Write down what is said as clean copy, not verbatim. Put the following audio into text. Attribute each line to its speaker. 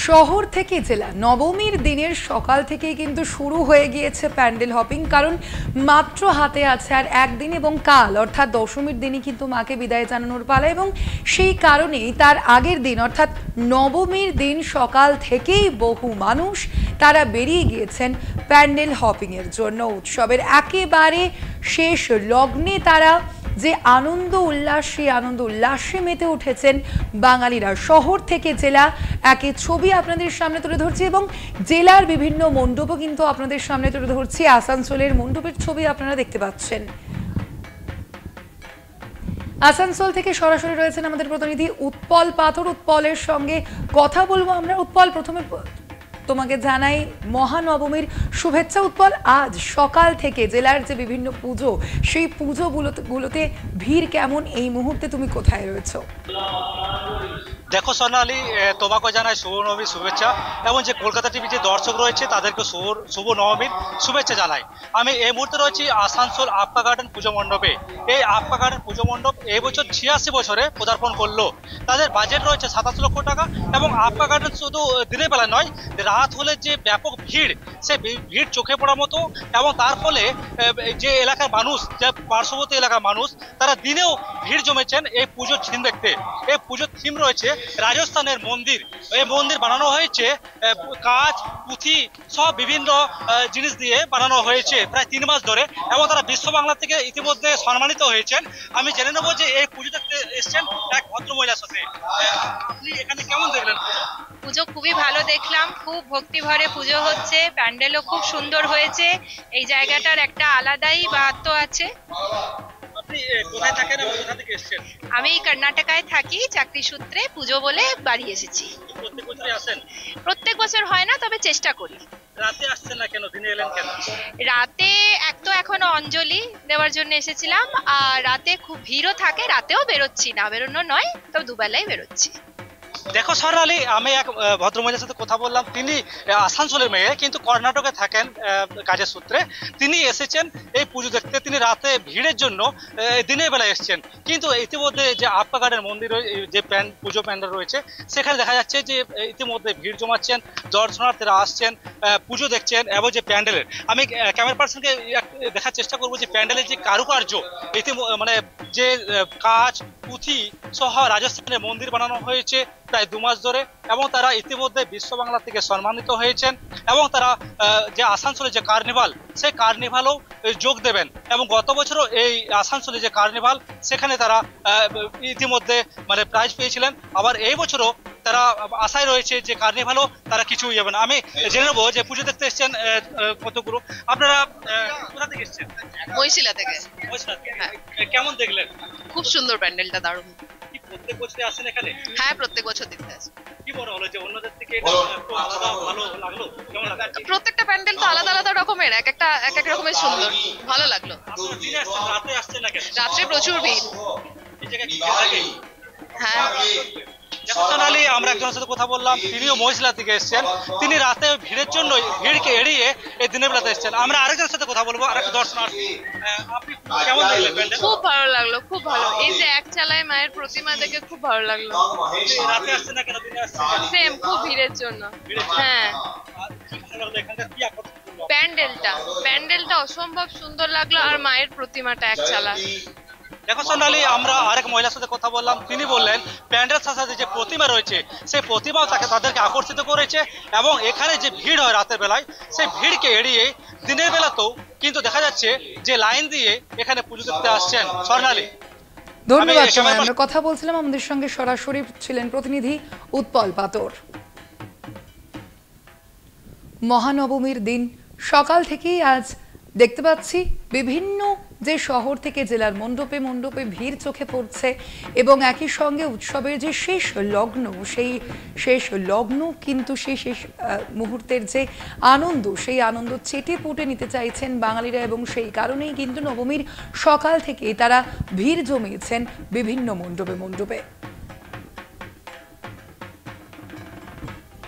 Speaker 1: শহর থেকে জেলা নবমীর দিনের সকাল থেকেই কিন্তু শুরু হয়ে গিয়েছে প্যান্ডেল হপিং। কারণ মাত্র হাতে আছে আর একদিন এবং কাল অর্থাৎ দশমীর দিনই কিন্তু মাকে বিদায় জানানোর পালা, এবং সেই কারণেই তার আগের দিন অর্থাৎ নবমীর দিন সকাল থেকেই বহু মানুষ তারা বেরিয়ে গিয়েছেন প্যান্ডেল হপিং এর জন্য। উৎসবের একেবারে শেষ লগ্নে তারা যে আনন্দ উল্লাস, সেই আনন্দ উল্লাসে মেতে উঠেছেন বাঙালিরা। শহর থেকে জেলা একে ছবি আপনাদের সামনে তুলে ধরছি এবং জেলার বিভিন্ন মণ্ডপও কিন্তু আপনাদের সামনে তুলে ধরছি। আসানসোলের মণ্ডপের ছবি আপনারা দেখতে পাচ্ছেন। আসানসোল থেকে সরাসরি রয়েছেন আমাদের প্রতিনিধি উৎপল পাথর। উৎপলের সঙ্গে কথা বলবো আমরা। উৎপল, প্রথমে তোমাকে জানাই মহানবমীর শুভেচ্ছা। উৎপল, আজ সকাল থেকে জেলার যে বিভিন্ন পুজো, সেই পুজোগুলোতে ভিড় কেমন? এই মুহূর্তে তুমি কোথায় রয়েছো?
Speaker 2: দেখো সোনালি, তোমাকে জানাই শুভ নবমীর শুভেচ্ছা এবং যে কলকাতা টিভি যে দর্শক রয়েছে তাদেরকে শুভ নবমীর শুভেচ্ছা জানাই। আমি এই মুহূর্তে রয়েছি আসানসোল আপকা গার্ডেন পুজো মণ্ডপে। এই আপকা গার্ডেন পুজো মণ্ডপ এই বছর 86 বছরে পদার্পণ করলো। তাদের বাজেট রয়েছে 27 লক্ষ টাকা এবং আপকা গার্ডেন শুধু দিনের বেলা নয়, রাত হলে যে ব্যাপক ভিড়, সে ভিড় চোখে পড়ার মতো। এবং তার ফলে যে এলাকার মানুষ, যে পার্শ্ববর্তী এলাকার মানুষ, তারা দিনেও ভিড় জমেছেন এই পুজোর থিম দেখতে। এই পুজোর থিম রয়েছে রাজস্থানের মন্দির। এই মন্দির বানানো হয়েছে কাঁচ, পুঁথি সব বিভিন্ন জিনিস দিয়ে বানানো হয়েছে প্রায় 3 মাস ধরে, এবং তারা বিশ্ব বাংলা থেকে ইতিমধ্যে সম্মানিত হয়েছেন। আমি জেনে নেবো যে এই পুজো দেখতে এসছেন এক ভদ্র মহিলার সাথে। আপনি এখানে কেমন দেখলেন
Speaker 3: পুজো? খুবই ভালো দেখলাম, খুব ভক্তি ভরে পুজো হচ্ছে, প্যান্ডেলও খুব সুন্দর হয়েছে। এই জায়গাটার একটা আলাদাই মাহাত্ম্য আছে। আমি কর্ণাটকায় থাকি, চাকরি সূত্রে পুজো বলে বাড়ি এসেছি। প্রত্যেক বছর হয় না, তবে চেষ্টা করি।
Speaker 2: রাতে আসছেন না কেন? দিনে এলেন কেন?
Speaker 3: রাতে এক তো এখনো অঞ্জলি দেওয়ার জন্য এসেছিলাম, আর রাতে খুব ভিড়ও থাকে, রাতেও বেরোচ্ছি না, বেরোনো নয়, তবে দুবেলাই বেরোচ্ছি।
Speaker 2: দেখো সোনালি, আমি এক ভদ্রমহিলার সাথে কথা বললাম। তিনি আসানসোলের মেয়ে, কিন্তু কর্ণাটকে থাকেন কাজের সূত্রে। তিনি এসেছেন এই পুজো দেখতে। তিনি রাতে ভিড়ের জন্য দিনের বেলা এসেছেন, কিন্তু ইতিমধ্যে যে আপকা গার্ডেন মন্দির, যে পুজো প্যান্ডেল রয়েছে, সেখানে দেখা যাচ্ছে যে ইতিমধ্যে ভিড় জমাচ্ছেন, দর্শনার্থীরা আসছেন, পুজো দেখছেন। এবং যে প্যান্ডেলের, আমি ক্যামেরা পার্সনকে দেখার চেষ্টা করবো যে প্যান্ডেলের যে কারুকার্য, মানে যে কাঁচ, পুঁথি সহ রাজস্থানের মন্দির বানানো হয়েছে প্রায় 2 মাস ধরে, এবং তারা ইতিমধ্যে বিশ্ব বাংলা থেকে সম্মানিত হয়েছেন। এবং তারা যে আসানসোলে যে কার্নিভাল, সেই কার্নিভালও যোগ দেবেন। এবং গত বছরও এই আসানসোলে যে কার্নিভাল, সেখানে তারা ইতিমধ্যে মানে প্রাইজ পেয়েছিলেন। আবার এই বছরও তারা আশায় রয়েছে যে কার্নিভালও তারা কিছু যাবেন। আমি জেনে নেবো যে পুজো দেখতে এসছেন কতগুলো। আপনারা কোথা থেকে এসছেন?
Speaker 3: মহিশিলা থেকে।
Speaker 2: কেমন দেখলেন?
Speaker 3: খুব সুন্দর প্যান্ডেলটা, দারুণ।
Speaker 2: প্রত্যেক বছর আসেন এখানে?
Speaker 3: হ্যাঁ, প্রত্যেক বছর দেখতে আসি।
Speaker 2: কি মনে হলো যে অন্যদের থেকে আলাদা ভালো লাগলো? কেমন লাগলো?
Speaker 3: প্রত্যেকটা প্যান্ডেল তো আলাদা আলাদা রকমের, এক এক রকমের সুন্দর, ভালো লাগলো।
Speaker 2: আপনারা দিনে আসছেন, রাতে আসছেন না কেন?
Speaker 3: রাত্রে প্রচুর ভিড়।
Speaker 2: এই জায়গায় কি থাকে?
Speaker 3: হ্যাঁ।
Speaker 2: সোনালি, আমরা একজনের সাথে কথা বললাম, তিনিও মহিলা থেকে এসেছেন। তিনি রাতে ভিড়ের জন্য, ভিড়কে এড়িয়ে এই দিনের বেলাতে এসেছেন। আমরা আরেকজনের সাথে কথা বলবো, আরেকটা দর্শনার্থী। আপনি কেমন দেখলেন প্যান্ডেল?
Speaker 3: খুব ভালো লাগলো, খুব ভালো। এই যে এক চালায় মায়ের প্রতিমা দেখে খুব ভালো লাগলো।
Speaker 2: রাতে আসছেন না কেন? দিনে আসছেন?
Speaker 3: সেম, খুব ভিড়ের জন্য। হ্যাঁ, প্যান্ডেলটা অসম্ভব সুন্দর লাগলো, আর মায়ের প্রতিমাটা এক চালা।
Speaker 2: দেখো সোনালি, আমরা আরেক মহিলার সাথে কথা বললাম। তিনি বললেন প্যান্ডেল সাথে যে প্রতিমা রয়েছে, সেই প্রতিমাও তাদেরকে আকর্ষিত করেছে। এবং এখানে যে ভিড় হয় রাতের বেলায়, সেই ভিড়কে এড়িয়ে দিনের বেলাতেও কিন্তু দেখা যাচ্ছে যে লাইন দিয়ে এখানে পুজো দেখতে আসছেন। সোনালি,
Speaker 1: ধন্যবাদ। আমরা কথা বলছিলাম, আমাদের সঙ্গে সরাসরি ছিলেন প্রতিনিধি উৎপল পাথর। মহানবমীর দিন সকাল থেকেই আজ দেখতে পাচ্ছি বিভিন্ন যে শহর থেকে জেলার মণ্ডপে মণ্ডপে ভিড় চোখে পড়ছে, এবং একই সঙ্গে উৎসবের যে শেষ লগ্ন, সেই শেষ লগ্ন কিন্তু সেই শেষ মুহূর্তের যে আনন্দ, সেই আনন্দ চেটে পুটে নিতে চাইছেন বাঙালিরা। এবং সেই কারণেই কিন্তু নবমীর সকাল থেকেই তারা ভিড় জমিয়েছেন বিভিন্ন মণ্ডপে মণ্ডপে।